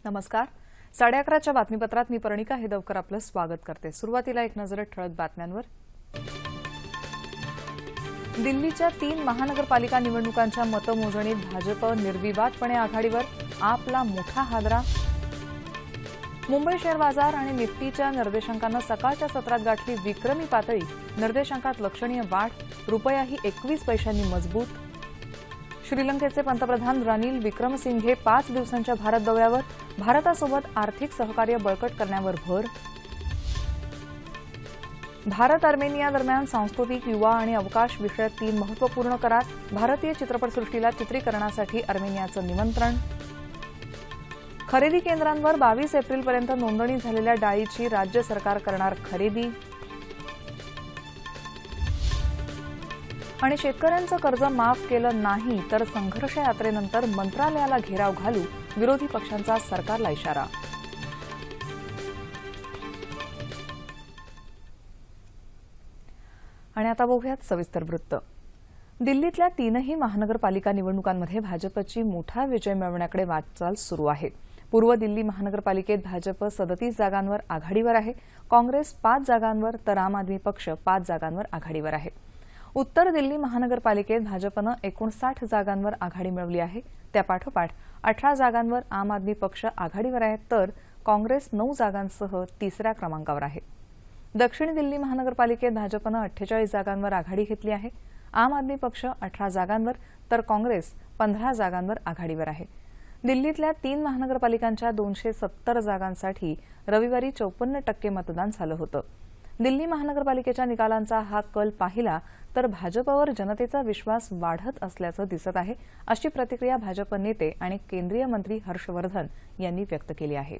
नमस्कार. 11:30च्या बातमीपत्रात मी पर्णिका हेदवकर आपलं स्वागत करते. सुरुवातीला एक नजर ठळक बातम्यांवर. दिल्लीच्या 3 महानगरपालिका निवडणुकांच्या मतमोजणीत भाजप निर्विवादपणे आघाडीवर, आपला मोठा हादरा. मुंबई शेअर बाजार आणि निफ्टीच्या निर्देशांकानं सकाळच्या सत्रात गाठली विक्रमी पातळी. निर्देशांकात लक्षणीय वाढ, रुपयाही 21 पैशांनी मजबूत. श्रीलंकेचे पंतप्रधान रानिल विक्रमसिंघे 5 दिवसांच्या भारत दौऱ्यावर, भारतासोबत आर्थिक सहकार्य बळकट करण्यावर भर. भारत अर्मेनिया दरम्यान सांस्कृतिक, युवा आणि अवकाश विषयक 3 महत्त्वपूर्ण करार. भारतीय चित्रपटसृष्टीला चित्रीकरणासाठी अर्मेनियाचं निमंत्रण. खरेदी केंद्रांवर 22 एप्रिलपर्यंत नोंदणी झालेल्या डाळीची राज्य सरकार करणार खरेदी. आणि शेतकऱ्यांचं कर्ज माफ केलं नाही तर संघर्ष यात्रेनंतर मंत्रालयाला घेराव घालू, विरोधी पक्षांचा सरकारला इशारा. आणि आता बघूयात सविस्तर वृत्त. दिल्लीतल्या 3ही महानगरपालिका निवडणुकांमध्ये भाजपची मोठा विजय मिळवण्याकडे वाटचाल सुरू आहे. पूर्व दिल्ली महानगरपालिकेत भाजप 37 जागांवर आघाडीवर आहे. काँग्रेस 5 जागांवर तर आम आदमी पक्ष 5 जागांवर आघाडीवर आहे. उत्तर दिल्ली महानगरपालिकेत भाजपनं 59 जागांवर आघाडी मिळवली आहे. त्यापाठोपाठ 18 जागांवर आम आदमी पक्ष आघाडीवर आहे, तर काँग्रेस 9 जागांसह तिसऱ्या क्रमांकावर आहे. दक्षिण दिल्ली महानगरपालिकेत भाजपनं 48 जागांवर आघाडी घेतली आहे. आम आदमी पक्ष 18 जागांवर तर काँग्रेस 15 जागांवर आघाडीवर आहे. दिल्लीतल्या 3 महानगरपालिकांच्या 270 जागांसाठी रविवारी 54% मतदान झालं होतं. दिल्ली महानगरपालिकेच्या निकालांचा हा कल पाहिला तर भाजपवर जनतेचा विश्वास वाढत असल्याचं दिसत आहे, अशी प्रतिक्रिया भाजप नेते आणि केंद्रीय मंत्री हर्षवर्धन यांनी व्यक्त केली आहे.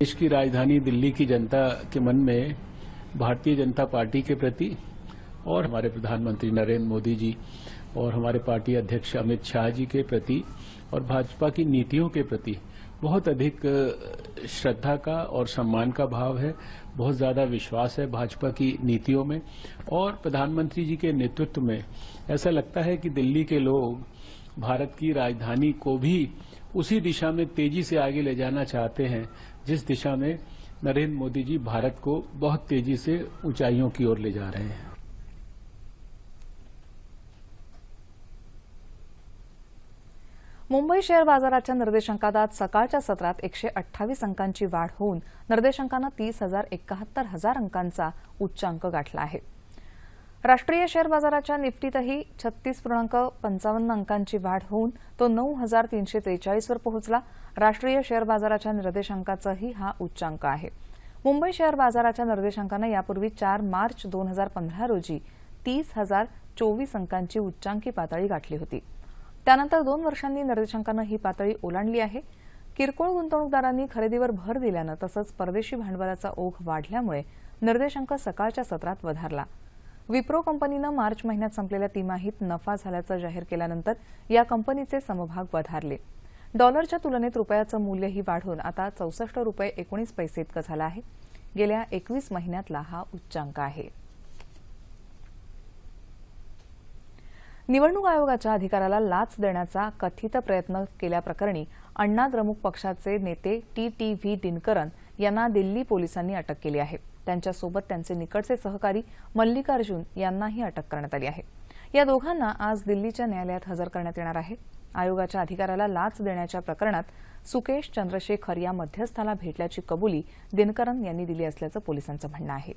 देश की राजधानी दिल्ली की जनता के मन में भारतीय जनता पार्टी के प्रति और हमारे प्रधानमंत्री नरेंद्र मोदी जी और हमारे पार्टी अध्यक्ष अमित शाह जी के प्रति और भाजपा की नीतियों के प्रति बहुत अधिक श्रद्धा का और सम्मान का भाव है। बहुत ज्यादा विश्वास है भाजपा की नीतियों में और प्रधानमंत्री जी के नेतृत्व में। ऐसा लगता है कि दिल्ली के लोग भारत की राजधानी को भी उसी दिशा में तेजी से आगे ले जाना चाहते हैं जिस दिशा में नरेंद्र मोदी जी भारत को बहुत तेजी से ऊंचाइयों की ओर ले जा रहे हैं। मुंबई शेअर बाजाराच्या निर्देशांकात आज सकाळच्या सत्रात 128 अंकांची वाढ होऊन निर्देशांकानं 30,71,000 अंकांचा उच्चांक गाठला आहे. राष्ट्रीय शेअर बाजाराच्या निफ्टीतही 36.55 अंकांची वाढ होऊन तो 9,343 वर पोहोचला. राष्ट्रीय शेअर बाजाराच्या निर्देशांकाचाही हा उच्चांक आहे. मुंबई शेअर बाजाराच्या निर्देशांकानं यापूर्वी 4 मार्च 2015 रोजी 30,024 अंकांची उच्चांकी पातळी गाठली होती. त्यानंतर 2 वर्षांनी निर्देशांकानं ही पातळी ओलांडली आहे. किरकोळ गुंतवणूकदारांनी खरेदीवर भर दिल्यानं तसंच परदेशी भांडवलाचा ओघ वाढल्यामुळे निर्देशांक सकाळच्या सत्रात वधारला. विप्रो कंपनीनं मार्च महिन्यात संपलेल्या तिमाहीत नफा झाल्याचं जाहीर केल्यानंतर या कंपनीचे समभाग वधारले. डॉलरच्या तुलनेत रुपयाचं मूल्यही वाढून आता 64 रुपये 19 पैसे इतकं झालं आहे. गेल्या 21 महिन्यातला हा उच्चांक आहे. निवडणूक आयोगाच्या अधिकाऱ्याला लाच देण्याचा कथित प्रयत्न केल्याप्रकरणी अण्णा द्रमुक पक्षाचे नेते टी.व्ही. दिनकरन यांना दिल्ली पोलिसांनी अटक केली आहे. त्यांच्यासोबत त्यांचे निकटचे सहकारी मल्लिकार्जुन यांनाही अटक करण्यात आली आहे. या दोघांना आज दिल्लीच्या न्यायालयात हजर करण्यात येणार आहे. आयोगाच्या अधिकाऱ्याला लाच देण्याच्या प्रकरणात सुकेश चंद्रशेखर या मध्यस्थाला भेटल्याची कबुली दिनकरन यांनी दिली असल्याचं पोलिसांचं म्हणणं आहे.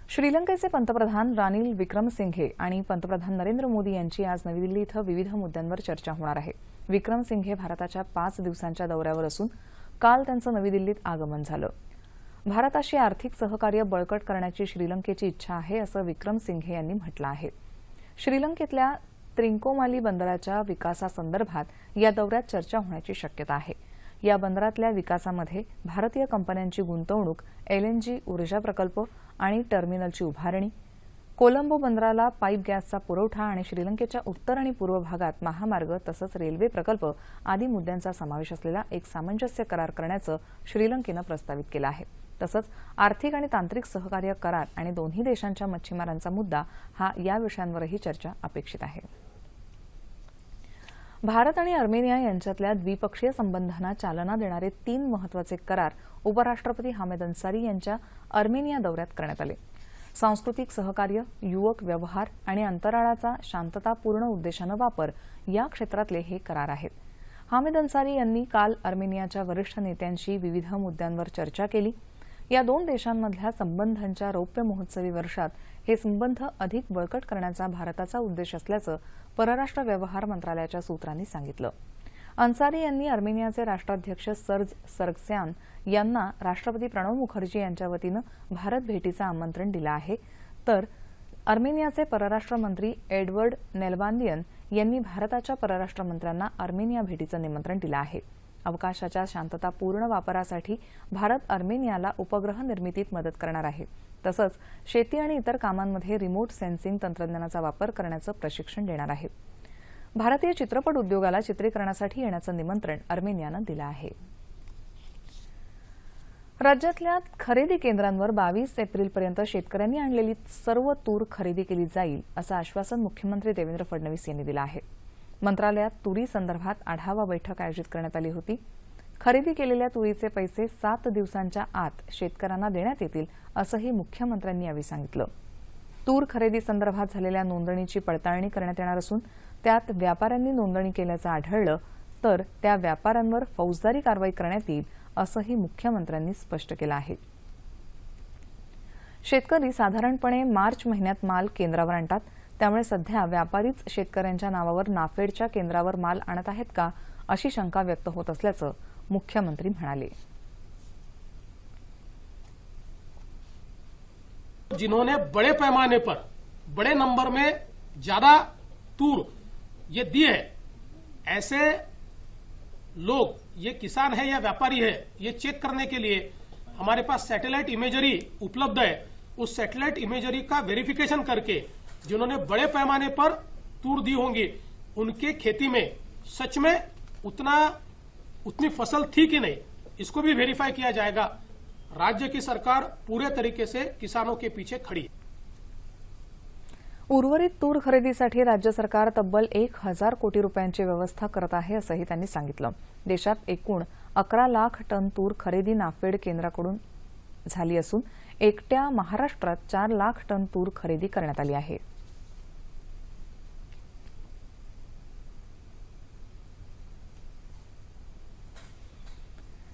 श्रीलंकेचे पंतप्रधान रानिल विक्रमसिंघे आणि पंतप्रधान नरेंद्र मोदी यांची आज नवी दिल्ली इथं विविध मुद्द्यांवर चर्चा होणार आहे. विक्रमसिंघे भारताच्या 5 दिवसांच्या दौऱ्यावर असून काल त्यांचं नवी दिल्लीत आगमन झालं. भारताशी आर्थिक सहकार्य बळकट करण्याची श्रीलंकेची इच्छा आहे, असं विक्रमसिंघे यांनी म्हटलं आहे. श्रीलंकेतल्या त्रिंकोमाली बंदराच्या विकासासंदर्भात या दौऱ्यात चर्चा होण्याची शक्यता आहे. या बंदरातल्या विकासामध्ये भारतीय कंपन्यांची गुंतवणूक, एलएनजी ऊर्जा प्रकल्प आणि टर्मिनलची उभारणी, कोलंबो बंदराला पाईप गॅसचा पुरवठा आणि श्रीलंकेच्या उत्तर आणि पूर्व भागात महामार्ग तसंच रेल्वे प्रकल्प आदी मुद्द्यांचा समावेश असलेला एक सामंजस्य करार करण्याचं श्रीलंकेनं प्रस्तावित केलं आहे. तसंच आर्थिक आणि तांत्रिक सहकार्य करार आणि दोन्ही देशांच्या मच्छीमारांचा मुद्दा या विषयांवरही चर्चा अपेक्षित आहे. भारत आणि अर्मेनिया यांच्यातल्या द्विपक्षीय संबंधांना चालना देणारे 3 महत्वाचे करार उपराष्ट्रपती हामिद अन्सारी यांच्या अर्मेनिया दौऱ्यात करण्यात आले. सांस्कृतिक सहकार्य, युवक व्यवहार आणि अंतराळाचा शांततापूर्ण उद्देशानं वापर या क्षेत्रातले हे करार आहेत. हामिद अन्सारी यांनी काल अर्मेनियाच्या वरिष्ठ नेत्यांशी विविध मुद्द्यांवर चर्चा केली. या 2 देशांमधल्या संबंधांच्या रौप्य महोत्सवी वर्षात हे संबंध अधिक बळकट करण्याचा भारताचा उद्देश असल्याचं परराष्ट्र व्यवहार मंत्रालयाच्या सूत्रांनी सांगितलं. अन्सारी यांनी अर्मेनियाचे राष्ट्राध्यक्ष सर्ज सर्गस्यान यांना राष्ट्रपती प्रणव मुखर्जी यांच्या वतीनं भारत भेटीचं आमंत्रण दिलं आहे, तर अर्मेनियाचे परराष्ट्र मंत्री एडवर्ड नेल्बांदियन यांनी भारताच्या परराष्ट्र मंत्र्यांना अर्मेनिया भेटीचं निमंत्रण दिलं आहे. अवकाशाच्या शांततापूर्ण वापरासाठी भारत अर्मेनियाला उपग्रह निर्मितीत मदत करणार आहे. तसंच शेती आणि इतर कामांमध्ये रिमोट सेन्सिंग तंत्रज्ञानाचा वापर करण्याचं प्रशिक्षण देणार आहे. भारतीय चित्रपट उद्योगाला चित्रीकरणासाठी येण्याचं निमंत्रण अर्मेनियानं दिलं आहे. राज्यातल्या खरेदी केंद्रांवर 22 एप्रिलपर्यंत शेतकऱ्यांनी आणलेली सर्व तूर खरेदी केली जाईल असं आश्वासन मुख्यमंत्री देवेंद्र फडणवीस यांनी दिलं आहे. मंत्रालयात तुरी संदर्भात आढावा बैठक आयोजित करण्यात आली होती. खरेदी केलेल्या तुरीचे पैसे 7 दिवसांच्या आत शेतकऱ्यांना देण्यात येतील असंही मुख्यमंत्र्यांनी यावेळी सांगितलं. तूर खरेदी संदर्भात झालेल्या नोंदणीची पडताळणी करण्यात येणार असून त्यात व्यापाऱ्यांनी नोंदणी केल्याचं आढळलं तर त्या व्यापाऱ्यांवर फौजदारी कारवाई करण्यात येईल असंही मुख्यमंत्र्यांनी स्पष्ट केलं आहे. शेतकरी साधारणपणे मार्च महिन्यात माल केंद्रावर आणतात, त्यामुळे सध्या व्यापारीच शेतकऱ्यांच्या नावावर नाफेडच्या केंद्रावर माल आणत आहेत का अशी शंका व्यक्त होत असल्याचं मुख्यमंत्री म्हणाले. जिन्होंने बड़े पैमाने पर बड़े नंबर में ज्यादा तूर ये दी है, ऐसे लोग, ये किसान है या व्यापारी है, ये चेक करने के लिए हमारे पास सैटेलाइट इमेजरी उपलब्ध है. उस सैटेलाइट इमेजरी का वेरिफिकेशन करके जिन्होंने बड़े पैमाने पर तूर दी होंगी उनके खेती में सच में उतनी फसल थी कि नहीं, इसको भी वेरीफाई किया जाएगा. राज्य की सरकार पूरे तरीके से किसानों के पीछे खड़ी है. उर्वरित तूर खरेदीसाठी राज्य सरकार तब्बल 1000 कोटी रुपयांची व्यवस्था करत आहे असंही त्यांनी सांगितलं. देशात एकूण 11 लाख टन तूर खरेदी नाफेड केंद्राकडून झाली असून एकट्या महाराष्ट्रात 4 लाख टन तूर खरेदी करण्यात आली आहे.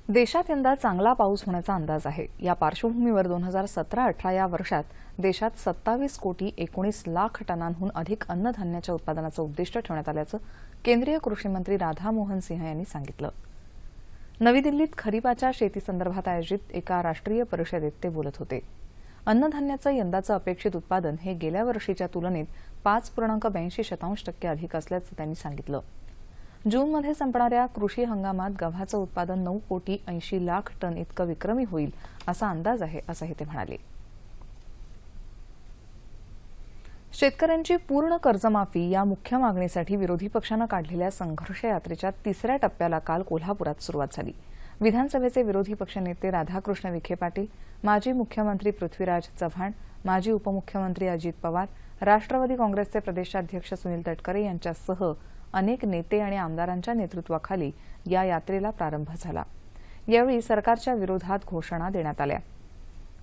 देशात यंदा चांगला पाऊस होण्याचा अंदाज आहे. या पार्श्वभूमीवर 2017-18 या वर्षात देशात 27 कोटी 19 लाख टनांहून अधिक अन्नधान्याच्या उत्पादनाचं उद्दिष्ट ठेवण्यात आल्याचं केंद्रीय कृषी मंत्री राधामोहन सिंह यांनी सांगितलं. नवी दिल्लीत खरीपाच्या शेतीसंदर्भात आयोजित एका राष्ट्रीय परिषदेत ते बोलत होते. अन्नधान्याचं यंदाचं अपेक्षित उत्पादन हे गेल्या वर्षीच्या तुलनेत 5.82% अधिक असल्याचं त्यांनी सांगितलं. जूनमध्ये संपणाऱ्या कृषी हंगामात गव्हाचं उत्पादन 9 कोटी 80 लाख टन इतकं विक्रमी होईल असा अंदाज आहे असंही ते म्हणाले. शेतकऱ्यांची पूर्ण कर्जमाफी या मुख्य मागणीसाठी विरोधी पक्षानं काढलेल्या संघर्ष यात्रेच्या 3ऱ्या टप्प्याला काल कोल्हापुरात सुरुवात झाली. विधानसभेचे विरोधी पक्षनेते राधाकृष्ण विखे पाटील, माजी मुख्यमंत्री पृथ्वीराज चव्हाण, माजी उपमुख्यमंत्री अजित पवार, राष्ट्रवादी काँग्रेसचे प्रदेशाध्यक्ष सुनील तटकरे यांच्यासह अनेक नेते आणि आमदारांच्या नेतृत्वाखाली या यात्रेला प्रारंभ झाला. यावेळी सरकारच्या विरोधात घोषणा देण्यात आल्या.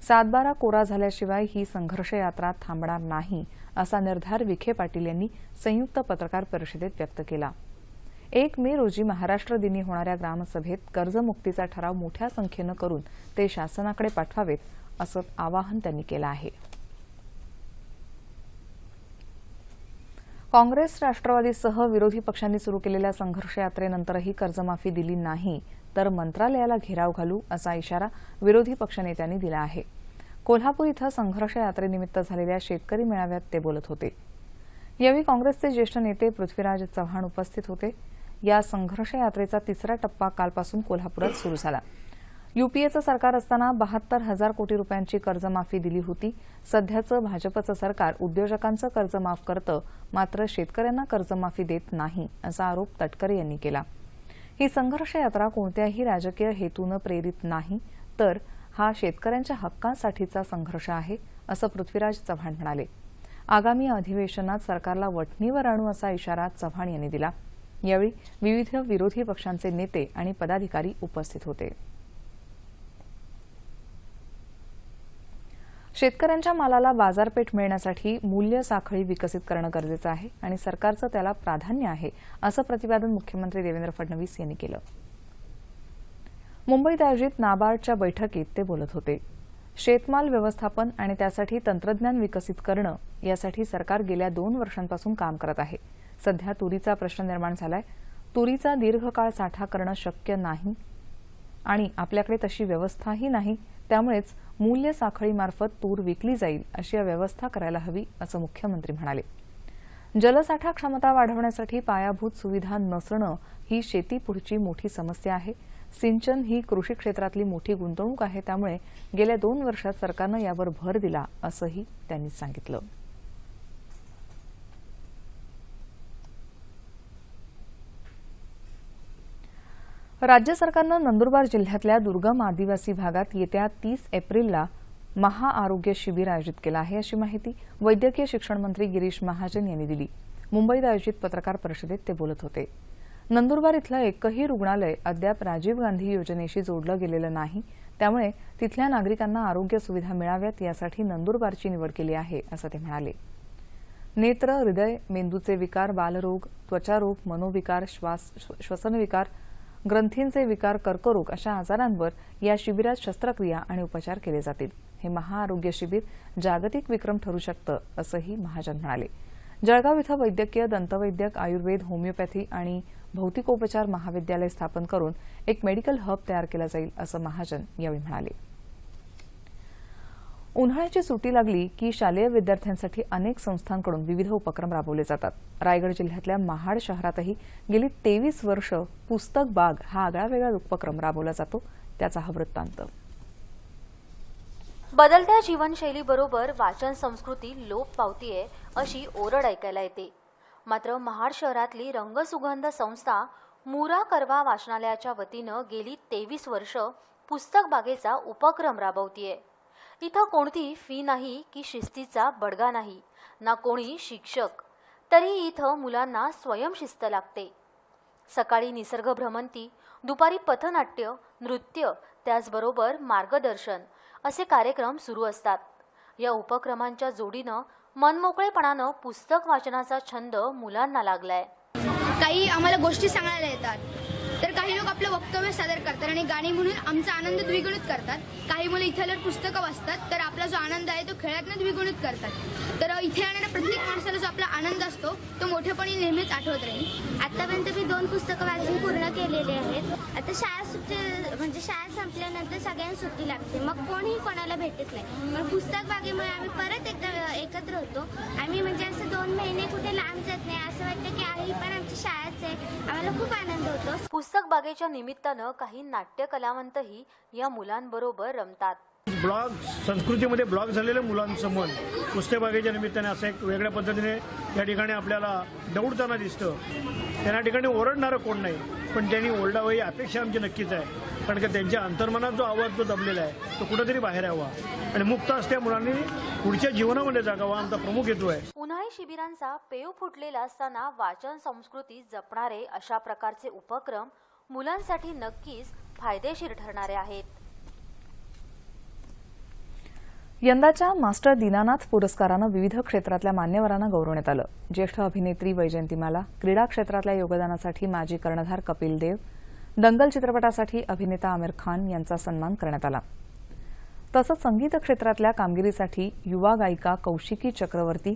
7/12 कोरा झाल्याशिवाय ही संघर्ष यात्रा थांबणार नाही असा निर्धार विखे पाटील यांनी संयुक्त पत्रकार परिषदेत व्यक्त केला. 1 मे रोजी महाराष्ट्र दिनी होणाऱ्या ग्रामसभेत कर्जमुक्तीचा ठराव मोठ्या संख्येनं करून ते शासनाकडे पाठवावेत असं आवाहन त्यांनी केलं आहे. काँग्रेस राष्ट्रवादीसह विरोधी पक्षांनी सुरू केलेल्या संघर्ष यात्रेनंतरही कर्जमाफी दिली नाही तर मंत्रालयाला घेराव घालू असा इशारा विरोधी पक्षनेत्यांनी दिला आहे. कोल्हापूर इथं संघर्ष यात्रेनिमित्त झालेल्या शेतकरी मेळाव्यात ते बोलत होते. यावेळी काँग्रेसचे ज्येष्ठ नेते पृथ्वीराज चव्हाण उपस्थित होते. या संघर्ष यात्रेचा 3रा टप्पा कालपासून कोल्हापुरात सुरू झाला. युपीएचं सरकार असताना 72,000 कोटी रुपयांची कर्जमाफी दिली होती. सध्याचं भाजपचं सरकार उद्योजकांचं कर्ज माफ करतं, मात्र शेतकऱ्यांना कर्जमाफी देत नाही, असा आरोप तटकरे यांनी केला. ही संघर्ष यात्रा कोणत्याही राजकीय हेतूनं प्रेरित नाही, तर हा शेतकऱ्यांच्या हक्कांसाठीचा संघर्ष आहे, असं पृथ्वीराज चव्हाण म्हणाले. आगामी अधिवेशनात सरकारला वठणीवर आणू असा इशारा चव्हाण यांनी दिला. यावेळी विविध विरोधी पक्षांचे नेते आणि पदाधिकारी उपस्थित होते. शेतकऱ्यांच्या मालाला बाजारपेठ मिळण्यासाठी मूल्य साखळी विकसित करणं गरजेचं आहे आणि सरकारचं त्याला प्राधान्य आहे, असं प्रतिपादन मुख्यमंत्री देवेंद्र फडणवीस यांनी केलं. मुंबईत आयोजित नाबार्डच्या बैठकीत ते बोलत होते. शेतमाल व्यवस्थापन आणि त्यासाठी तंत्रज्ञान विकसित करणं यासाठी सरकार गेल्या 2 वर्षांपासून काम करत आहे. सध्या तुरीचा प्रश्न निर्माण झालाय. तुरीचा दीर्घकाळ साठा करणं शक्य नाही आणि आपल्याकडे तशी व्यवस्थाही नाही. त्यामुळेच मूल्य साखळीमार्फत तूर विकली जाईल अशी व्यवस्था करायला हवी, असं मुख्यमंत्री म्हणाले. जलसाठा क्षमता वाढवण्यासाठी पायाभूत सुविधा नसणं ही शेतीपुढची मोठी समस्या आहे. सिंचन ही कृषी क्षेत्रातली मोठी गुंतवणूक आहे. त्यामुळे गेल्या 2 वर्षात सरकारनं यावर भर दिला, असंही त्यांनी सांगितलं. राज्य सरकारनं नंदुरबार जिल्ह्यातल्या दुर्गम आदिवासी भागात येत्या 30 एप्रिलला महाआरोग्य शिबिर आयोजित केलं आहे, अशी माहिती वैद्यकीय शिक्षण मंत्री गिरीश महाजन यांनी दिली. मुंबईत आयोजित पत्रकार परिषदेत ते बोलत होते. नंदुरबार इथलं एकही रुग्णालय अद्याप राजीव गांधी योजनेशी जोडलं गेलेलं नाही. त्यामुळे तिथल्या नागरिकांना आरोग्य सुविधा मिळाव्यात यासाठी नंदुरबारची निवड केली आहे, असं ते म्हणाले. नेत्र, हृदय, मेंदूचे विकार, बालरोग, त्वचारोग, मनोविकार, श्वसनविकार, ग्रंथींचे विकार, कर्करोग अशा आजारांवर या शिबिरात शस्त्रक्रिया आणि उपचार केले जातील. हे महाआरोग्य शिबिर जागतिक विक्रम ठरू शकतं, असंही महाजन म्हणाले. जळगाव इथं वैद्यकीय, दंतवैद्यक, आयुर्वेद, होमिओपॅथी आणि भौतिकोपचार महाविद्यालय स्थापन करून एक मेडिकल हब तयार केला जाईल, असं महाजन यावेळी म्हणाले. उन्हाळ्याची सुट्टी लागली की शालेय विद्यार्थ्यांसाठी अनेक संस्थांकडून विविध उपक्रम राबवले जातात. रायगड जिल्ह्यातल्या महाड शहरातही गेली 23 वर्ष पुस्तक बाग हा आगळावेगळा उपक्रम राबवला जातो. त्याचा हा वृत्तांत. बदलत्या जीवनशैलीबरोबर वाचन संस्कृती लोप पावतीये अशी ओरड ऐकायला येते. मात्र महाड शहरातली रंगसुगंध संस्था मुरा करवा वाचनालयाच्या वतीनं गेली 23 वर्ष पुस्तक बागेचा उपक्रम राबवतीये. इथं कोणती फी नाही की शिस्तीचा बडगा नाही, ना कोणी शिक्षक. तरी इथं मुलांना स्वयंशिस्त लागते. सकाळी निसर्ग भ्रमंती, दुपारी पथनाट्य, नृत्य, त्याचबरोबर मार्गदर्शन असे कार्यक्रम सुरू असतात. या उपक्रमांच्या जोडीनं मनमोकळेपणानं पुस्तक वाचनाचा छंद मुलांना लागलाय. काही आम्हाला गोष्टी सांगायला येतात, तर काही लोक आपलं वक्तव्य सादर करतात आणि गाणी म्हणून आमचा आनंद द्विगुणित करतात. काही मुलं इथे आल्यावर पुस्तकं वाचतात, तर आपला जो आनंद आहे तो खेळातनं द्विगुणित करतात. तर इथे येणाऱ्या प्रत्येक माणसाला जो आपला आनंद असतो तो मोठेपणी नेहमीच आठवत राहील. आतापर्यंत मी 2 पुस्तकं वाचून पूर्ण केलेले आहेत. आता शाळा संपल्यानंतर सगळ्यांना सुट्टी लागते, मग कोणीही कोणाला भेटत नाही. मग पुस्तक बागेमुळे आम्ही परत एकदा एकत्र होतो. आम्ही म्हणजे असं 2 महिने कुठे लांब जात नाही, असं वाटतं की आई पण आमची शाळाच आहे. आम्हाला खूप आनंद होतो. पुस्तक बागेच्या निमित्तानं काही नाट्य कलावंतही या मुलांबरोबर रमतात. ब्लॉग संस्कृतीमध्ये ब्लॉग झालेल्या मुलांसमोर पुस्तक बागेच्या निमित्ताने असं एक वेगळ्या पद्धतीने या ठिकाणी आपल्याला दौडताना दिसतं. त्या ठिकाणी ओरडणारं कोण नाही, पण त्यांनी ओरडावं ही अपेक्षा आमची नक्कीच आहे. कारण की त्यांच्या अंतर्मनात जो आवाज जो दबलेला आहे तो कुठेतरी बाहेर यावा आणि मुक्त असत्या मुलांनी पुढच्या जीवनामध्ये जागावा, आमचा प्रमुख हेतू आहे. उन्हाळी शिबिरांचा पेव फुटलेला असताना वाचन संस्कृती जपणारे अशा प्रकारचे उपक्रम मुलांसाठी नक्कीच फायदेशीर ठरणारे आहेत. यंदाच्या मास्टर दीनानाथ पुरस्कारानं विविध क्षेत्रातल्या मान्यवरांना गौरवण्यात आलं. ज्येष्ठ अभिनेत्री वैजयंतीमाला, क्रीडा क्षेत्रातल्या योगदानासाठी माजी कर्णधार कपिल देव, दंगल चित्रपटासाठी अभिनेता आमिर खान यांचा सन्मान करण्यात आला. तसंच संगीत क्षेत्रातल्या कामगिरीसाठी युवा गायिका कौशिकी चक्रवर्ती,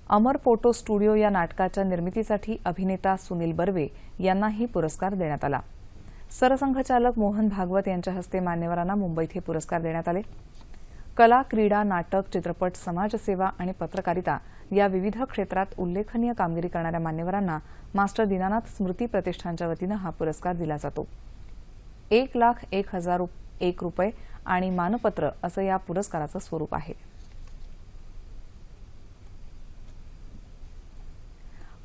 अमर फोटो स्टुडिओ या नाटकाच्या निर्मितीसाठी अभिनेता सुनील बर्वे यांनाही पुरस्कार देण्यात आला. सरसंघचालक मोहन भागवत यांच्या हस्ते मान्यवरांना मुंबईत हे पुरस्कार देण्यात आले. कला, क्रीडा, नाटक, चित्रपट, समाजसेवा आणि पत्रकारिता या विविध क्षेत्रात उल्लेखनीय कामगिरी करणाऱ्या मान्यवरांना मास्टर दीनानाथ स्मृती प्रतिष्ठानच्या वतीनं हा पुरस्कार दिला जातो. 1,01,001 रुपये आणि मानपत्र असं या पुरस्काराचं स्वरूप आहे.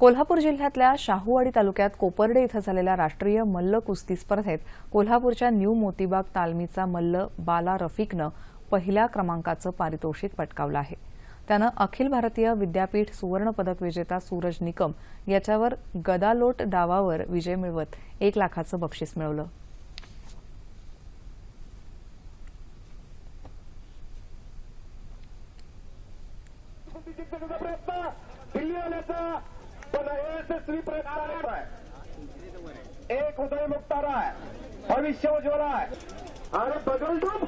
कोल्हापूर जिल्ह्यातल्या शाहूवाडी तालुक्यात कोपर्डे इथं झालेल्या राष्ट्रीय मल्ल कुस्ती स्पर्धेत कोल्हापूरच्या न्यू मोतीबाग तालमीचा मल्ल बाला रफिकनं पहिल्या क्रमांकाचं पारितोषिक पटकावलं आहे. त्यानं अखिल भारतीय विद्यापीठ सुवर्ण पदक विजेता सूरज निकम याच्यावर गदालोट डावावर विजय मिळवत 1 लाखाचं बक्षीस मिळवलं. एक हृदय मुक्तारा आहे, भविष्य उज्ज्वल आहे आणि बदल टूप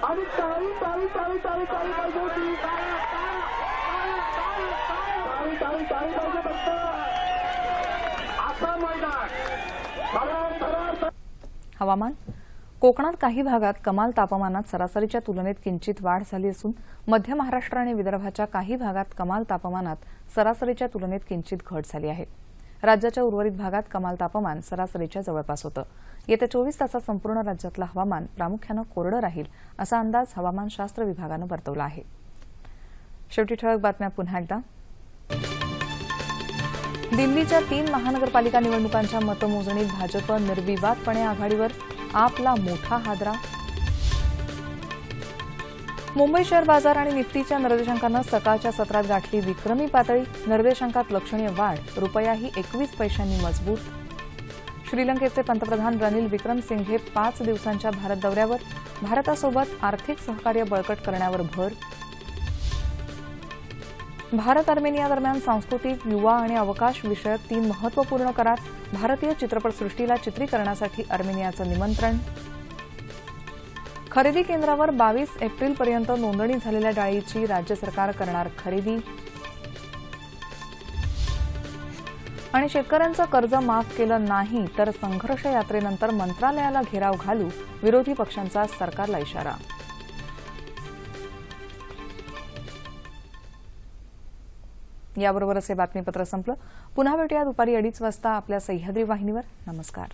आणि टाळी टाळी टाळी टाळी टाळी पाहिजे होती, टाळी टाळी टाळी पाहिजे फक्त असा मैदान. हवामान. कोकणात काही भागात कमाल तापमानात सरासरीच्या तुलनेत किंचित वाढ झाली असून मध्य महाराष्ट्र आणि विदर्भाच्या काही भागात कमाल तापमानात सरासरीच्या तुलनेत किंचित घट झाली आहे. राज्याच्या उर्वरित भागात कमाल तापमान सरासरीच्या जवळपास होतं. येत्या 24 तासात संपूर्ण राज्यातलं हवामान प्रामुख्यानं कोरडं राहील असा अंदाज हवामानशास्त्र विभागानं वर्तवला आहे. शेवटी ठळक बातम्या पुन्हा एकदा. दिल्लीच्या 3 महानगरपालिका निवडणुकांच्या मतमोजणीत भाजप निर्विवादपणे आघाडीवर, आपला मोठा हादरा. मुंबई शेअर बाजार आणि निफ्टीच्या निर्देशांकानं सकाळच्या सत्रात गाठली विक्रमी पातळी. निर्देशांकात लक्षणीय वाढ, रुपयाही 21 पैशांनी मजबूत. श्रीलंकेचे पंतप्रधान रणील विक्रमसिंघे 5 दिवसांच्या भारत दौऱ्यावर, भारतासोबत आर्थिक सहकार्य बळकट करण्यावर भर. भारत अर्मेनिया दरम्यान सांस्कृतिक, युवा आणि अवकाश विषयक 3 महत्वपूर्ण करार. भारतीय चित्रपटसृष्टीला चित्रीकरणासाठी अर्मेनियाचं निमंत्रण. खरेदी केंद्रावर 22 एप्रिलपर्यंत नोंदणी झालेल्या डाळीची राज्य सरकार करणार खरेदी. आणि शेतकऱ्यांचं कर्ज माफ केलं नाही तर संघर्ष यात्रेनंतर मंत्रालयाला घेराव घालू, विरोधी पक्षांचा सरकारला इशारा. याबरोबरच हे बातमीपत्र संपलं. पुन्हा भेटूया दुपारी 2:30 वाजता आपल्या सह्याद्री वाहिनीवर. नमस्कार.